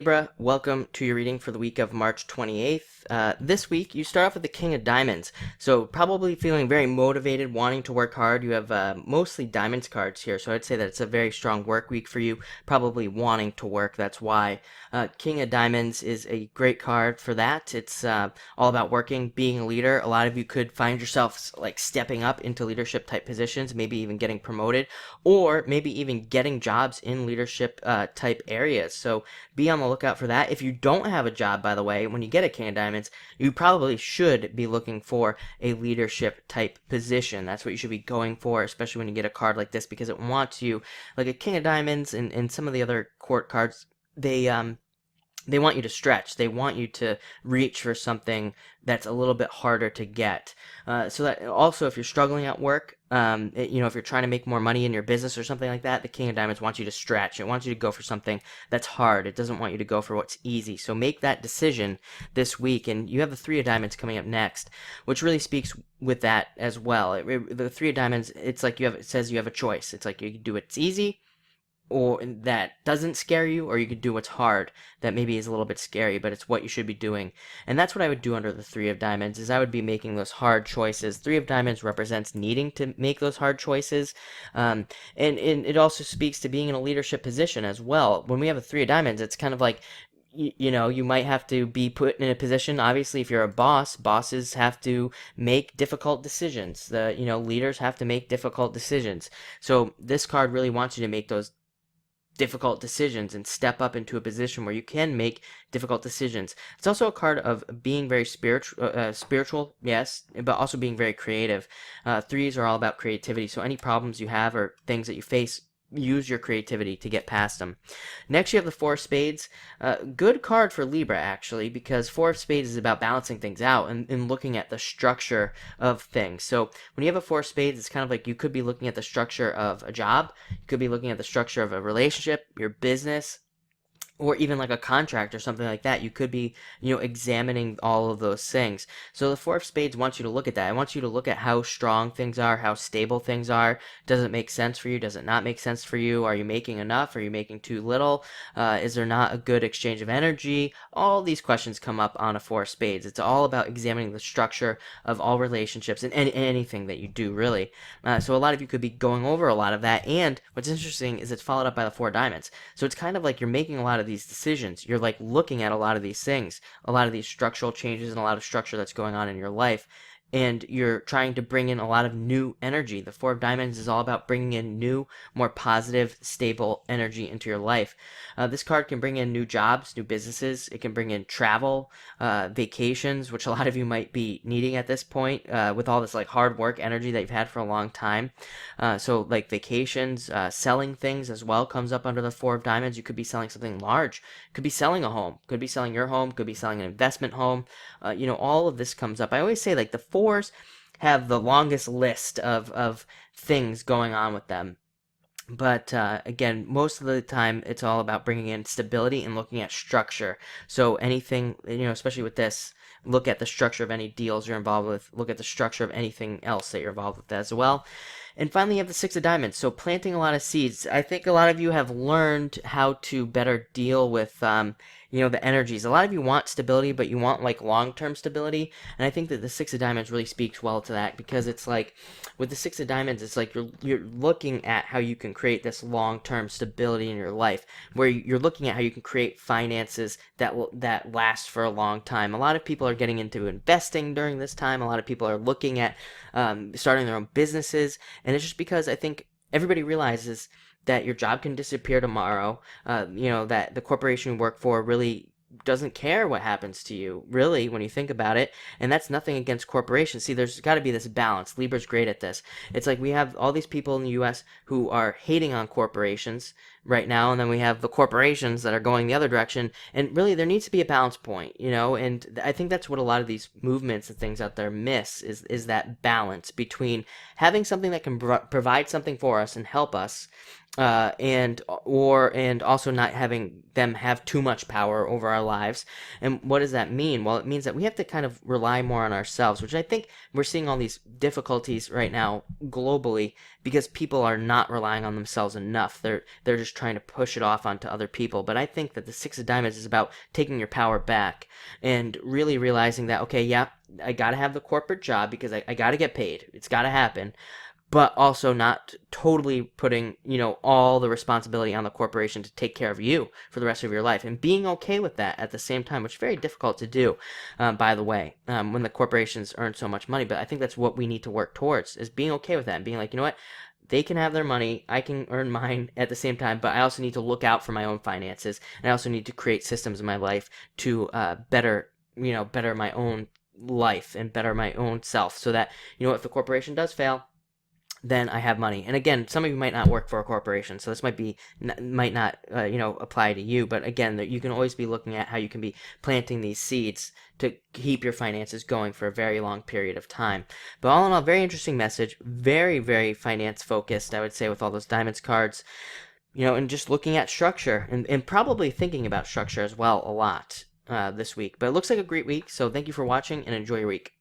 Libra, welcome to your reading for the week of March 28th. This week, you start off with the King of Diamonds, so probably feeling very motivated, wanting to work hard. You have mostly Diamonds cards here, so I'd say that it's a very strong work week for you, probably wanting to work, that's why. King of Diamonds is a great card for that. It's all about working, being a leader. A lot of you could find yourself like stepping up into leadership type positions, maybe even getting promoted, or maybe even getting jobs in leadership type areas. So be on the lookout for that. If you don't have a job, by the way, when you get a King of Diamonds, you probably should be looking for a leadership type position. That's what you should be going for, especially when you get a card like this, because it wants you, like a King of Diamonds and some of the other court cards, they want you to stretch. They want you to reach for something that's a little bit harder to get. So that also, if you're struggling at work, if you're trying to make more money in your business or something like that, the King of Diamonds wants you to stretch. It wants you to go for something that's hard. It doesn't want you to go for what's easy. So make that decision this week. And you have the Three of Diamonds coming up next, which really speaks with that as well. The Three of Diamonds, it's like it says you have a choice. It's like you can do what's easy, or that doesn't scare you, or you could do what's hard that maybe is a little bit scary, but it's what you should be doing. And that's what I would do under the Three of Diamonds, is I would be making those hard choices. Three of Diamonds represents needing to make those hard choices, and it also speaks to being in a leadership position as well. When we have a Three of Diamonds, it's kind of like, you might have to be put in a position. Obviously, if you're a boss, bosses have to make difficult decisions. Leaders have to make difficult decisions. So this card really wants you to make those difficult decisions and step up into a position where you can make difficult decisions. It's also a card of being very spiritual, yes, but also being very creative. Threes are all about creativity, so any problems you have or things that you face, use your creativity to get past them. Next, you have the Four of Spades. Good card for Libra, actually, because Four of Spades is about balancing things out and looking at the structure of things. So when you have a Four of Spades, it's kind of like you could be looking at the structure of a job, you could be looking at the structure of a relationship, your business, or even like a contract or something like that. You could be, examining all of those things. So the Four of Spades wants you to look at that. It wants you to look at how strong things are, how stable things are. Does it make sense for you? Does it not make sense for you? Are you making enough? Are you making too little? Is there not a good exchange of energy? All these questions come up on a Four of Spades. It's all about examining the structure of all relationships and anything that you do, really. So a lot of you could be going over a lot of that. And what's interesting is it's followed up by the Four of Diamonds. So it's kind of like you're making a lot of these decisions. You're like looking at a lot of these things, a lot of these structural changes and a lot of structure that's going on in your life, and you're trying to bring in a lot of new energy. The Four of Diamonds is all about bringing in new, more positive, stable energy into your life. This card can bring in new jobs, new businesses. It can bring in travel, vacations, which a lot of you might be needing at this point with all this like hard work energy that you've had for a long time. So like vacations, selling things as well comes up under the Four of Diamonds. You could be selling something large. Could be selling a home. Could be selling your home. Could be selling an investment home. All of this comes up. I always say like the fours have the longest list of things going on with them. But again, most of the time, it's all about bringing in stability and looking at structure. So anything, especially with this, look at the structure of any deals you're involved with. Look at the structure of anything else that you're involved with as well. And finally, you have the Six of Diamonds. So planting a lot of seeds. I think a lot of you have learned how to better deal with, the energies. A lot of you want stability, but you want like long-term stability. And I think that the Six of Diamonds really speaks well to that, because it's like with the Six of Diamonds, it's like you're looking at how you can create this long-term stability in your life, where you're looking at how you can create finances that last for a long time. A lot of people are getting into investing during this time. A lot of people are looking at starting their own businesses. And it's just because I think everybody realizes that your job can disappear tomorrow, that the corporation you work for really doesn't care what happens to you, really, when you think about it. And that's nothing against corporations. See, there's got to be this balance. Libra's great at this. It's like we have all these people in the U.S. who are hating on corporations right now, and then we have the corporations that are going the other direction. And really, there needs to be a balance point, and I think that's what a lot of these movements and things out there miss, is that balance between having something that can provide something for us and help us, and also not having them have too much power over our lives. And what does that mean? Well, it means that we have to kind of rely more on ourselves, which I think we're seeing all these difficulties right now globally because people are not relying on themselves enough. They're just trying to push it off onto other people. But I think that the Six of Diamonds is about taking your power back and really realizing that, okay, yeah, I gotta have the corporate job because I gotta get paid. It's gotta happen, but also not totally putting, all the responsibility on the corporation to take care of you for the rest of your life, and being okay with that at the same time, which is very difficult to do, by the way, when the corporations earn so much money. But I think that's what we need to work towards, is being okay with that and being like, you know what, they can have their money, I can earn mine at the same time, but I also need to look out for my own finances, and I also need to create systems in my life to better my own life and better my own self, so that, if the corporation does fail, then I have money. And again, some of you might not work for a corporation, so this might not apply to you. But again, you can always be looking at how you can be planting these seeds to keep your finances going for a very long period of time. But all in all, very interesting message, very, very finance focused, I would say, with all those diamonds cards. And just looking at structure and probably thinking about structure as well a lot this week. But it looks like a great week, so thank you for watching and enjoy your week.